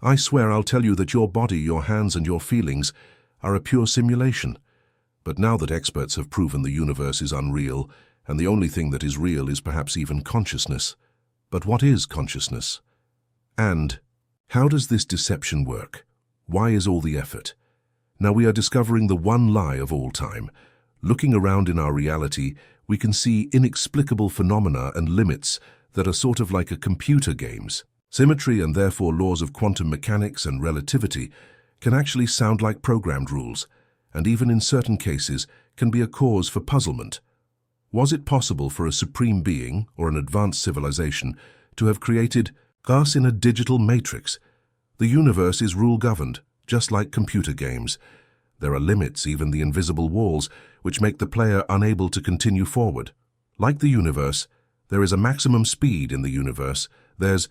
I swear I'll tell you that your body, your hands, and your feelings are a pure simulation. But now that experts have proven the universe is unreal, and the only thing that is real is perhaps even consciousness. But what is consciousness? And how does this deception work? Why is all the effort? Now we are discovering the one lie of all time. Looking around in our reality, we can see inexplicable phenomena and limits that are sort of like a computer games. Symmetry and therefore laws of quantum mechanics and relativity can actually sound like programmed rules, and even in certain cases can be a cause for puzzlement. Was it possible for a supreme being or an advanced civilization to have created us in a digital matrix? The universe is rule-governed, just like computer games. There are limits, even the invisible walls, which make the player unable to continue forward. Like the universe, there is a maximum speed in the universe. There's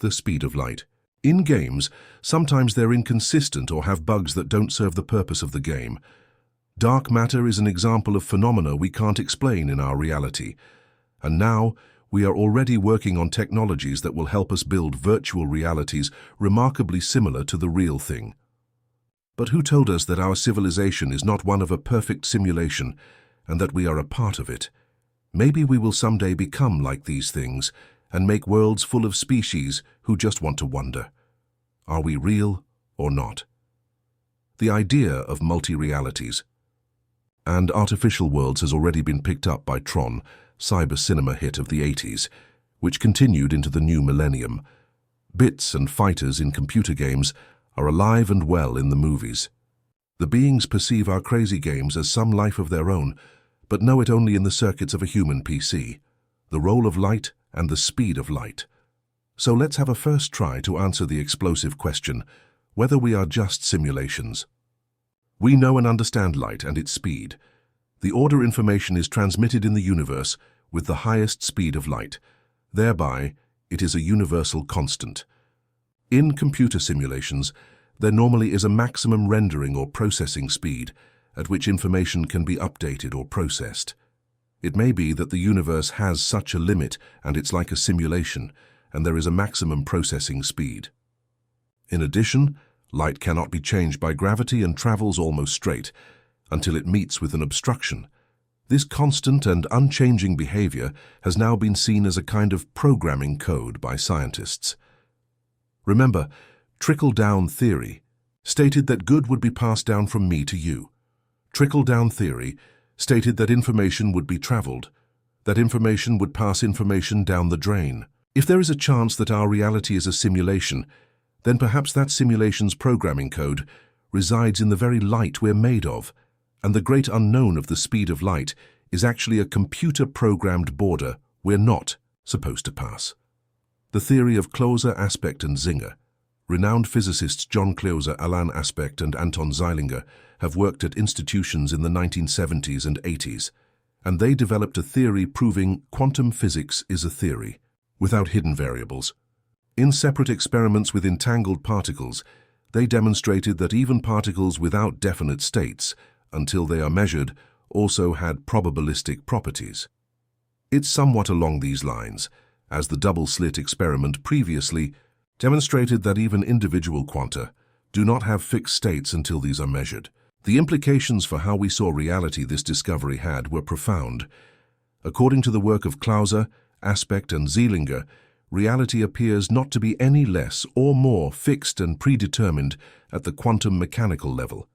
the speed of light. In games, sometimes they're inconsistent or have bugs that don't serve the purpose of the game. Dark matter is an example of phenomena we can't explain in our reality. And now, we are already working on technologies that will help us build virtual realities remarkably similar to the real thing. But who told us that our civilization is not one of a perfect simulation and that we are a part of it? Maybe we will someday become like these things and make worlds full of species who just want to wonder. Are we real or not? The idea of multi-realities and artificial worlds has already been picked up by Tron, cyber cinema hit of the 80s, which continued into the new millennium. Bits and fighters in computer games are alive and well in the movies. The beings perceive our crazy games as some life of their own, but know it only in the circuits of a human PC, the role of light and the speed of light. So let's have a first try to answer the explosive question, whether we are just simulations. We know and understand light and its speed. The order information is transmitted in the universe with the highest speed of light. Thereby, it is a universal constant. In computer simulations, there normally is a maximum rendering or processing speed at which information can be updated or processed. It may be that the universe has such a limit and it's like a simulation, and there is a maximum processing speed. In addition, light cannot be changed by gravity and travels almost straight until it meets with an obstruction. This constant and unchanging behavior has now been seen as a kind of programming code by scientists. Remember, trickle-down theory stated that good would be passed down from me to you. Trickle-down theory stated that information would be traveled, that information would pass information down the drain. If there is a chance that our reality is a simulation, then perhaps that simulation's programming code resides in the very light we're made of, and the great unknown of the speed of light is actually a computer-programmed border we're not supposed to pass. The theory of Closer, Aspect, and Singer. Renowned physicists John Closer, Alan Aspect, and Anton Zeilinger have worked at institutions in the 1970s and 80s, and they developed a theory proving quantum physics is a theory, without hidden variables. In separate experiments with entangled particles, they demonstrated that even particles without definite states, until they are measured, also had probabilistic properties. It's somewhat along these lines, as the double-slit experiment previously demonstrated that even individual quanta do not have fixed states until these are measured. The implications for how we saw reality this discovery had were profound. According to the work of Closer, Aspect, and Zeilinger, reality appears not to be any less or more fixed and predetermined at the quantum mechanical level.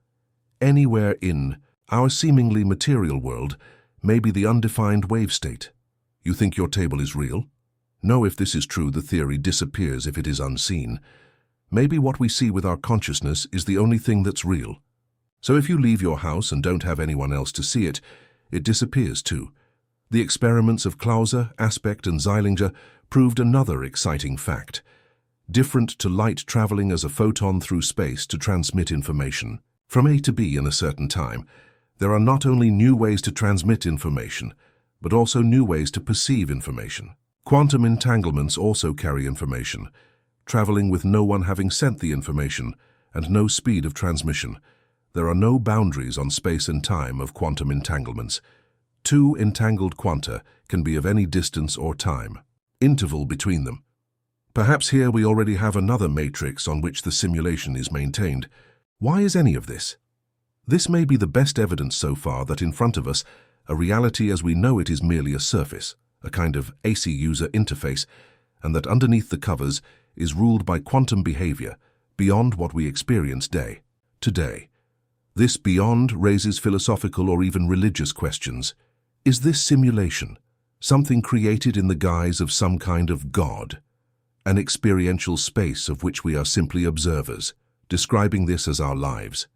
Anywhere in our seemingly material world may be the undefined wave state. You think your table is real? No, if this is true, the theory disappears if it is unseen. Maybe what we see with our consciousness is the only thing that's real. So if you leave your house and don't have anyone else to see it, it disappears too. The experiments of Closer, Aspect, and Zeilinger proved another exciting fact. Different to light traveling as a photon through space to transmit information from A to B in a certain time, there are not only new ways to transmit information, but also new ways to perceive information. Quantum entanglements also carry information, traveling with no one having sent the information and no speed of transmission. There are no boundaries on space and time of quantum entanglements. Two entangled quanta can be of any distance or time, interval between them. Perhaps here we already have another matrix on which the simulation is maintained. Why is any of this? This may be the best evidence so far that in front of us, a reality as we know it is merely a surface, a kind of AC user interface, and that underneath the covers is ruled by quantum behavior beyond what we experience day to day. This beyond raises philosophical or even religious questions. Is this simulation something created in the guise of some kind of God? An experiential space of which we are simply observers, describing this as our lives.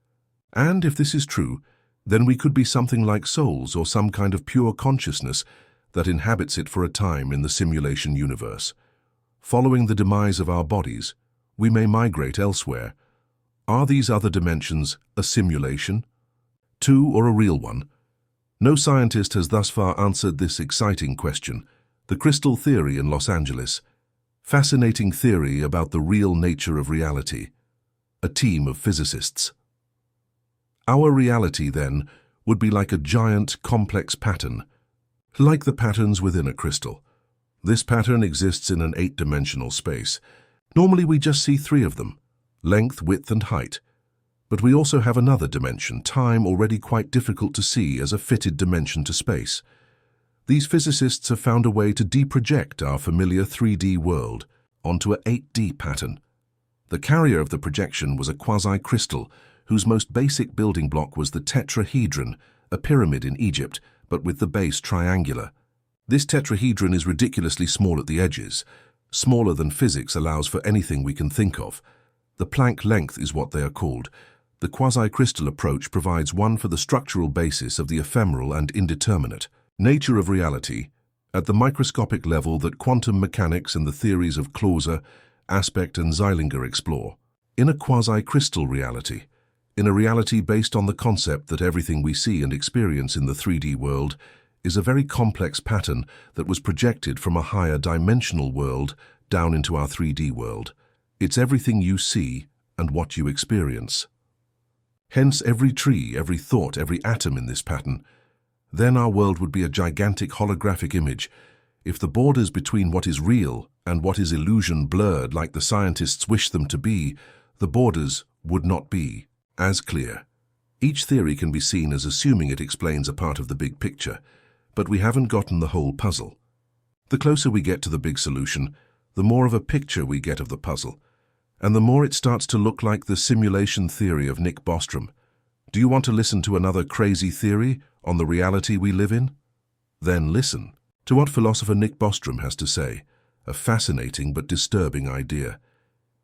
And if this is true, then we could be something like souls or some kind of pure consciousness that inhabits it for a time in the simulation universe. Following the demise of our bodies, we may migrate elsewhere. Are these other dimensions a simulation? Or a real one? No scientist has thus far answered this exciting question. The crystal theory in Los Angeles. Fascinating theory about the real nature of reality. A team of physicists. Our reality, then, would be like a giant, complex pattern, like the patterns within a crystal. This pattern exists in an 8-dimensional space. Normally we just see 3 of them, length, width, and height. But we also have another dimension, time, already quite difficult to see as a fitted dimension to space. These physicists have found a way to deproject our familiar 3D world onto a 8D pattern. The carrier of the projection was a quasi-crystal whose most basic building block was the tetrahedron, a pyramid in Egypt, but with the base triangular. This tetrahedron is ridiculously small at the edges, smaller than physics allows for anything we can think of. The Planck length is what they are called. The quasi-crystal approach provides one for the structural basis of the ephemeral and indeterminate nature of reality at the microscopic level that quantum mechanics and the theories of Clauser, Aspect, and Zeilinger explore. In a quasi-crystal reality, in a reality based on the concept that everything we see and experience in the 3D world is a very complex pattern that was projected from a higher dimensional world down into our 3D world. It's everything you see and what you experience. Hence every tree, every thought, every atom in this pattern. Then our world would be a gigantic holographic image. If the borders between what is real and what is illusion blurred like the scientists wish them to be, the borders would not be as clear. Each theory can be seen as assuming it explains a part of the big picture, but we haven't gotten the whole puzzle. The closer we get to the big solution, the more of a picture we get of the puzzle, and the more it starts to look like the simulation theory of Nick Bostrom. Do you want to listen to another crazy theory on the reality we live in? Then listen to what philosopher Nick Bostrom has to say, a fascinating but disturbing idea.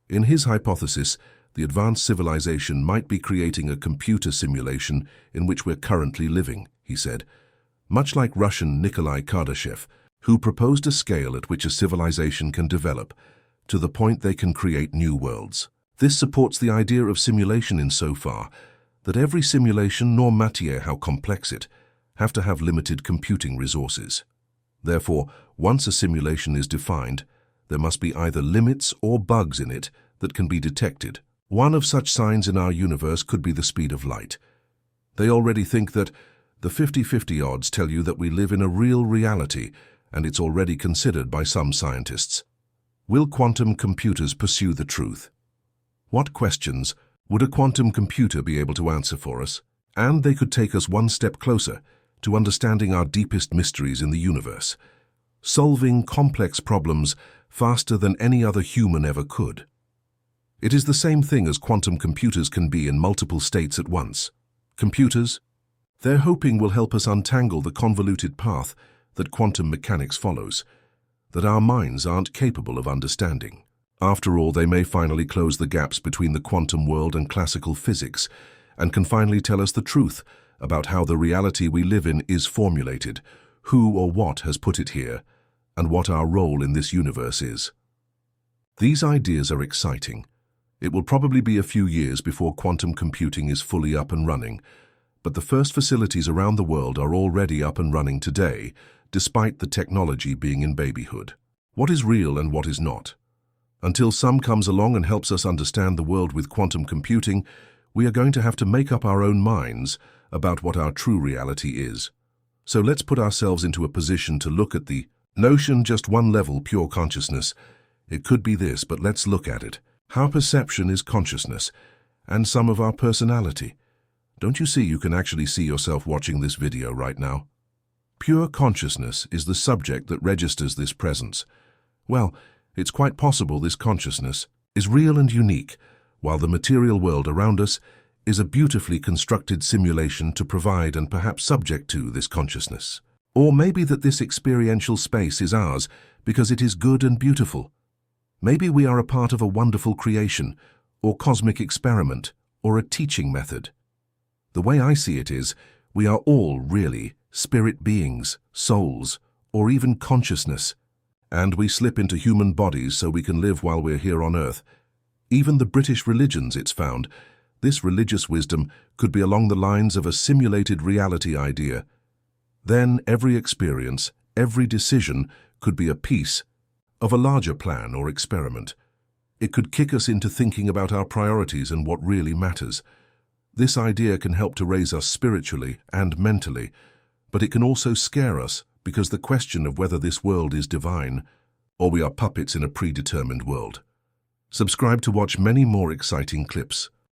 In his hypothesis, the advanced civilization might be creating a computer simulation in which we're currently living, he said, much like Russian Nikolai Kardashev, who proposed a scale at which a civilization can develop to the point they can create new worlds. This supports the idea of simulation insofar that every simulation, no matter how complex it, have to have limited computing resources. Therefore, once a simulation is defined, there must be either limits or bugs in it that can be detected. One of such signs in our universe could be the speed of light. They already think that the 50-50 odds tell you that we live in a real reality, and it's already considered by some scientists. Will quantum computers pursue the truth? What questions would a quantum computer be able to answer for us? And they could take us one step closer to understanding our deepest mysteries in the universe, solving complex problems faster than any other human ever could. It is the same thing as quantum computers can be in multiple states at once. Computers, they're hoping will help us untangle the convoluted path that quantum mechanics follows, that our minds aren't capable of understanding. After all, they may finally close the gaps between the quantum world and classical physics, and can finally tell us the truth about how the reality we live in is formulated, who or what has put it here, and what our role in this universe is. These ideas are exciting. It will probably be a few years before quantum computing is fully up and running, but the first facilities around the world are already up and running today, despite the technology being in babyhood. What is real and what is not? Until some comes along and helps us understand the world with quantum computing, we are going to have to make up our own minds about what our true reality is. So let's put ourselves into a position to look at the notion just one level pure consciousness. It could be this, but let's look at it. How perception is consciousness, and some of our personality. Don't you see you can actually see yourself watching this video right now? Pure consciousness is the subject that registers this presence. Well, it's quite possible this consciousness is real and unique, while the material world around us is a beautifully constructed simulation to provide and perhaps subject to this consciousness. Or maybe that this experiential space is ours because it is good and beautiful. Maybe we are a part of a wonderful creation, or cosmic experiment, or a teaching method. The way I see it is, we are all really spirit beings, souls, or even consciousness. And we slip into human bodies so we can live while we're here on Earth. Even the British religions, it's found, this religious wisdom could be along the lines of a simulated reality idea. Then every experience, every decision could be a piece of a larger plan or experiment. It could kick us into thinking about our priorities and what really matters. This idea can help to raise us spiritually and mentally, but it can also scare us because the question of whether this world is divine or we are puppets in a predetermined world. Subscribe to watch many more exciting clips.